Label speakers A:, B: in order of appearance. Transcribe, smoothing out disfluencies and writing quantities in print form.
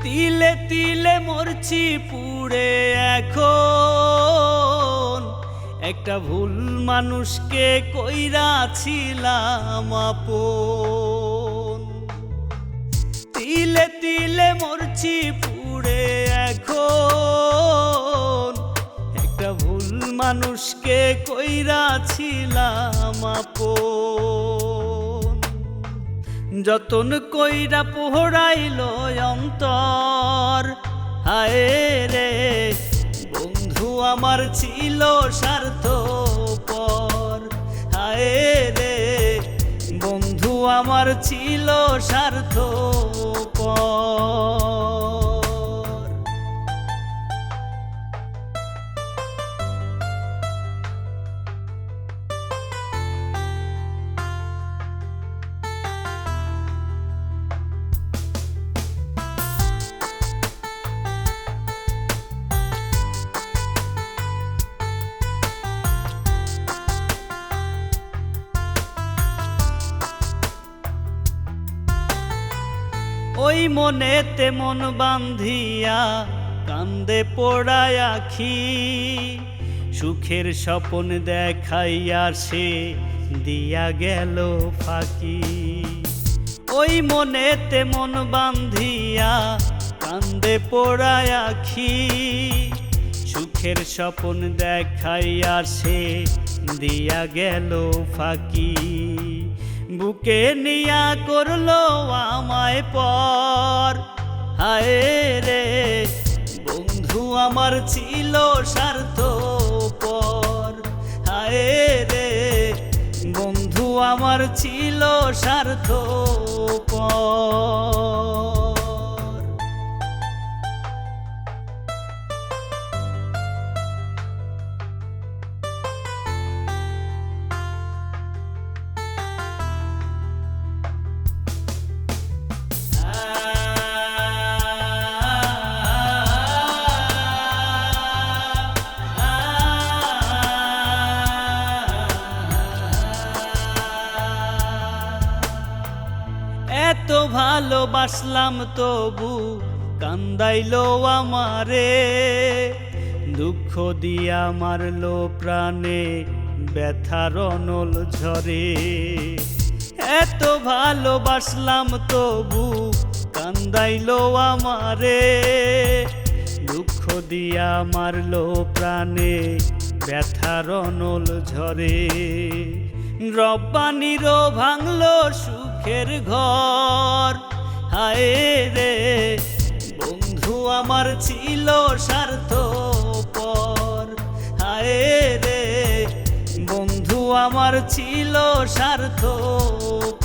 A: তিলে তিলে মরছি পুড়ে এখন, একটা ভুল মানুষকে কইরাছিলাম আপন। তিলে তিলে মরছি পুড়ে এখন, একটা ভুল মানুষকে কইরাছিলাম আপন। যতন কইরা পোহরাইল অন্তর, হায় রে বন্ধু আমার ছিল স্বার্থপর। হায় রে বন্ধু আমার ছিল স্বার্থপর। ওই মনেতে মন বান্ধিয়া কান্দে পোড়ায় আখি, সুখের স্বপন দেখাইয়া সে দিয়া গেল ফাঁকি। ওই মনেতে মন বান্ধিয়া কান্দে পোড়ায় আখি, সুখের স্বপন দেখাইয়া সে দিয়া গেল ফাঁকি। বুকে নিয়া করলো আমায় পর, হায় রে বন্ধু আমার ছিল স্বার্থপর। হায় রে বন্ধু আমার ছিল স্বার্থপর। এত ভালোবাসলাম তবু কান্দাইলো আমারে, দুঃখ দিয়া মারলো প্রাণে ব্যথার অনল ঝরে। এত ভালোবাসলাম তবু কান্দাইলো আমারে, দুঃখ দিয়া মারলো প্রাণে ব্যথার অনল ঝরে। রব্বানিরও ভাঙলো সুখের ঘর, হায় রে বন্ধু আমার ছিল স্বার্থপর। হায় রে বন্ধু আমার ছিল স্বার্থপর।